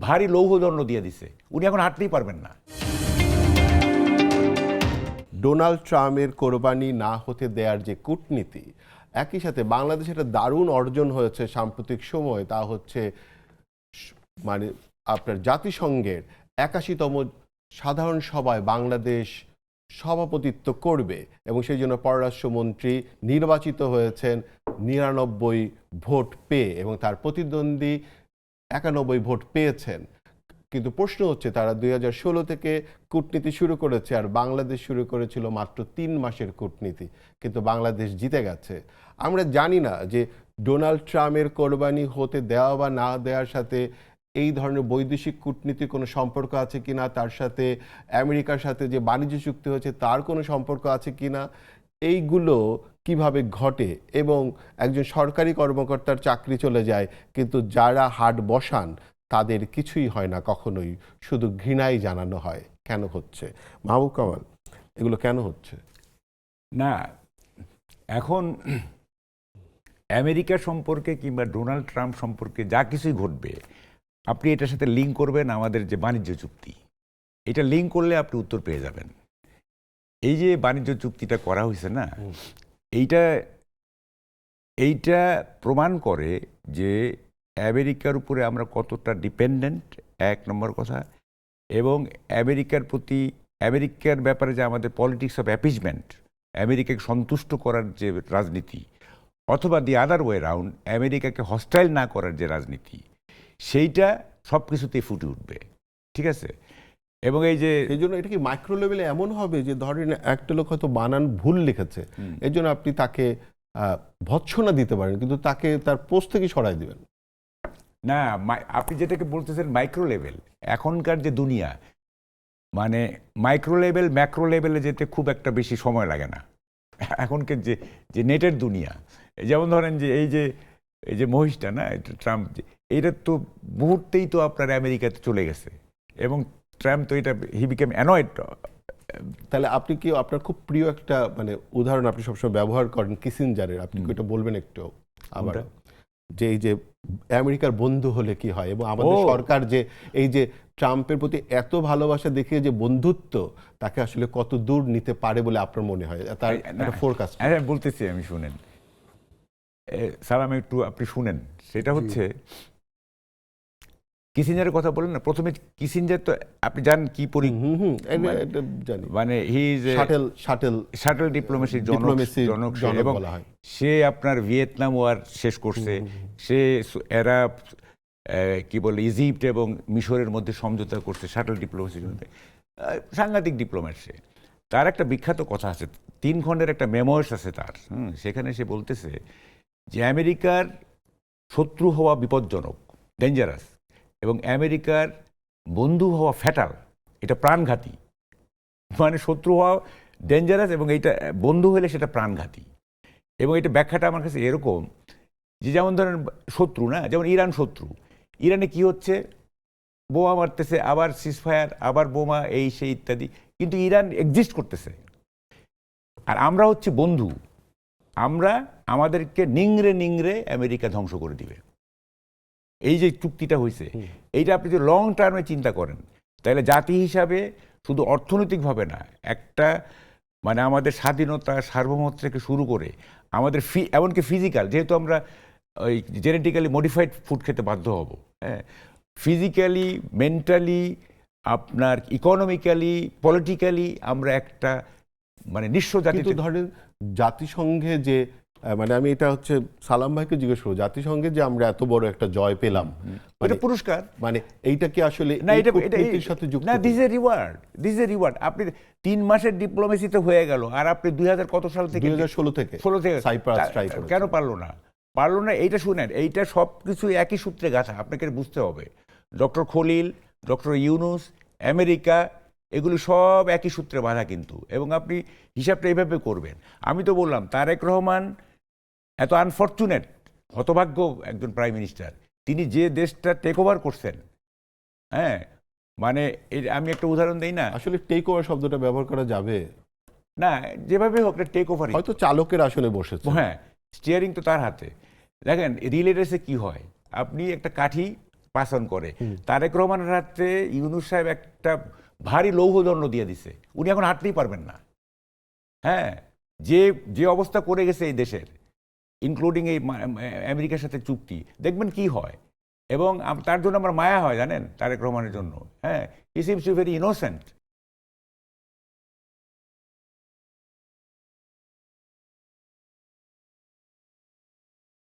ভারী লৌহদণ্ড দিয়ে দিছে, উনি এখন হাঁটতেই পারবেন না। ডোনাল্ড ট্রাম্পের কোরবানি না হতে দেওয়ার যে কূটনীতি, একই সাথে বাংলাদেশে একটা দারুণ অর্জন হয়েছে সাম্প্রতিক সময়, তা হচ্ছে মানে আপনার জাতিসংঘের ৮১তম সাধারণ সভায় বাংলাদেশ সভাপতিত্ব করবে এবং সেই জন্য পররাষ্ট্রমন্ত্রী নির্বাচিত হয়েছেন ৯৯ ভোট পেয়ে এবং তার প্রতিদ্বন্দ্বী ৯১ ভোট পেয়েছেন। কিন্তু প্রশ্ন হচ্ছে তারা ২০১৬ থেকে কূটনীতি শুরু করেছে আর বাংলাদেশ শুরু করেছিল মাত্র ৩ মাসের কূটনীতি, কিন্তু বাংলাদেশ জিতে গেছে। আমরা জানি না যে ডোনাল্ড ট্রাম্পের কোরবানি হতে দেওয়া বা না দেওয়ার সাথে এই ধরনের বৈদেশিক কূটনীতির কোনো সম্পর্ক আছে কিনা, তার সাথে আমেরিকার সাথে যে বাণিজ্য চুক্তি হয়েছে তার কোনো সম্পর্ক আছে কিনা, এইগুলো কিভাবে ঘটে। এবং একজন সরকারি কর্মকর্তার চাকরি চলে যায়, কিন্তু যারা হাট বসান তাদের কিছুই হয় না কখনোই, শুধু ঘৃণাই জানানো হয়। কেন হচ্ছে মাহবুব কামাল, এগুলো কেন হচ্ছে? না, এখন আমেরিকা সম্পর্কে কিংবা ডোনাল্ড ট্রাম্প সম্পর্কে যা কিছুই ঘটবে, আপনি এটার সাথে লিঙ্ক করবেন আমাদের যে বাণিজ্য চুক্তি, এটা লিঙ্ক করলে আপনি উত্তর পেয়ে যাবেন। এই যে বাণিজ্য চুক্তিটা করা হয়েছে না, এইটা প্রমাণ করে যে আমেরিকার উপরে আমরা কতটা ডিপেন্ডেন্ট, এক নম্বর কথা। এবং আমেরিকার ব্যাপারে যে আমাদের পলিটিক্স অফ অ্যাপিজমেন্ট, আমেরিকাকে সন্তুষ্ট করার যে রাজনীতি, অথবা দি আদার ওয়ে রাউন্ড আমেরিকাকে হস্টাইল না করার যে রাজনীতি, সেইটা সব কিছুতেই ফুটে উঠবে। ঠিক আছে? এবং এই জন্য এটা কি মাইক্রো লেভেলে এমন হবে যে ধরেন একটা লোক হয়তো বানান ভুল লিখেছে, এর জন্য আপনি তাকে ভৎসনা দিতে পারেন, কিন্তু তাকে তার পোস্ট থেকে সরাই দিবেন না। আপনি যেটাকে বলতেছেন মাইক্রো লেভেল, এখনকার যে দুনিয়া, মানে মাইক্রো লেভেল ম্যাক্রো লেভেলে যেতে খুব একটা বেশি সময় লাগে না এখনকার যে নেটের দুনিয়া। যেমন ধরেন যে এই যে মহিষটা না, ট্রাম্প, এইটা তো মুহূর্তেই তো আপনার আমেরিকাতে চলে গেছে এবং ট্রাম্প তো এটা হি বিকেম অ্যানয়েড। তাহলে আপনি কি আপনার খুব প্রিয় একটা মানে উদাহরণ আপনি সবসময় ব্যবহার করেন কিসিঞ্জারের, আপনি কি এটা বলবেন একটু আবার, যে এই যে আমেরিকার বন্ধু হলে কি হয় এবং আমাদের সরকার যে এই যে ট্রাম্পের প্রতি এত ভালোবাসা দেখিয়ে যে বন্ধুত্ব, তাকে আসলে কত দূর নিতে পারে বলে আপনার মনে হয় তার একটা ফোরকাস্ট? বলতেছি আমি, শুনেন সালাম, একটু আপনি শুনেন। সেটা হচ্ছে কিসিঞ্জারের কথা বলেন না, প্রথমে কিসিঞ্জার তো আপনি জানেন কি মানে হি ইজ শাটল ডিপ্লোমেসির জনক, এবং সে আপনার ভিয়েতনাম ওয়ার শেষ করছে, সে এরা কি বলে ইজিপ্ট এবং মিশরের মধ্যে সমঝোতা করছে শাটল ডিপ্লোমেসির মধ্যে, সাংঘাতিক ডিপ্লোম্যাট সে। তার একটা বিখ্যাত কথা আছে, 3 খণ্ডের একটা মেমোয়ার্স আছে তার, সেখানে সে বলতেছে যে আমেরিকার শত্রু হওয়া বিপজ্জনক, ডেঞ্জারাস, এবং আমেরিকার বন্ধু হওয়া ফ্যাটাল, এটা প্রাণঘাতী। মানে শত্রু হওয়া ডেঞ্জারাস এবং এইটা বন্ধু হলে সেটা প্রাণঘাতী। এবং এটা ব্যাখ্যাটা আমার কাছে এরকম যে, যেমন ধরেন শত্রু না, যেমন ইরান শত্রু, ইরানে কি হচ্ছে, বোমা মারতেছে, আবার সিজফায়ার, আবার বোমা, এই সেই ইত্যাদি, কিন্তু ইরান এক্সিস্ট করতেছে। আর আমরা হচ্ছে বন্ধু, আমাদেরকে নিংড়ে নিংড়ে আমেরিকা ধ্বংস করে দিবে। এই যে চুক্তিটা হয়েছে, এইটা আপনি যদি লং টার্মে চিন্তা করেন, তাহলে জাতি হিসাবে শুধু অর্থনৈতিকভাবে না, একটা মানে আমাদের স্বাধীনতা, সার্বভৌমত্ব থেকে শুরু করে আমাদের এমনকি ফিজিক্যাল, যেহেতু আমরা ওই জেনেটিক্যালি মডিফাইড ফুড খেতে বাধ্য হব, হ্যাঁ, ফিজিক্যালি, মেন্টালি, আপনার ইকোনমিক্যালি, পলিটিক্যালি আমরা একটা মানে নিঃস্ব জাতি। ধরেন জাতিসংঘে যে মানে আমি এটা হচ্ছে সালাম ভাইকে জিজ্ঞেস করবো, জাতিসংঘে যে আমরা এত বড় একটা জয় পেলাম, এটা পুরস্কার, মানে এইটা কি আসলে না, এটার সাথে যুক্ত না? This is a reward. আপনি 3 মাসের ডিপ্লোমেসিতে হয়ে গেল, আর আপনি 2000 কত সাল থেকে, 2016 থেকে সাইপ্রাস ট্রাই করেছেন, কেন পারলো না? এইটা শুনেন, এইটা সব কিছু একই সূত্রে গাঁথা, আপনাকে বুঝতে হবে। Doctor Khalil, doctor Yunus, America, এগুলো সব একই সূত্রে বাঁধা কিন্তু। এবং আপনি হিসাবটা এইভাবে করবেন। আমি তো বললাম তারেক রহমান এত আনফর্চুনেট, হতভাগ্য একজন প্রাইম মিনিস্টার, তিনি যে দেশটা টেক ওভার করছেন, হ্যাঁ, মানে আমি একটা উদাহরণ দিই না, আসলে টেক ওভার শব্দটা ব্যবহার করা যাবে না, যেভাবে হোক টেক ওভার, হয়তো চালকের আসনে বসেছে, হ্যাঁ, স্টিয়ারিং তো তার হাতে। দেখেন রিলে রেসে কি হয়, আপনি একটা কাঠি পাসন করে। তারেক রহমানের হাতে ইউনূস সাহেব একটা ভারী লৌহদণ্ড দিয়ে দিছে, উনি এখন হাঁটতেই পারবেন না। হ্যাঁ, যে যে অবস্থা করে গেছে এই দেশের, ইনক্লুডিং এই আমেরিকার সাথে চুক্তি, দেখবেন কি হয়। এবং তার জন্য আমার মায়া হয়, জানেন, তারেক রহমানের জন্য। হ্যাঁ, he seems to very innocent.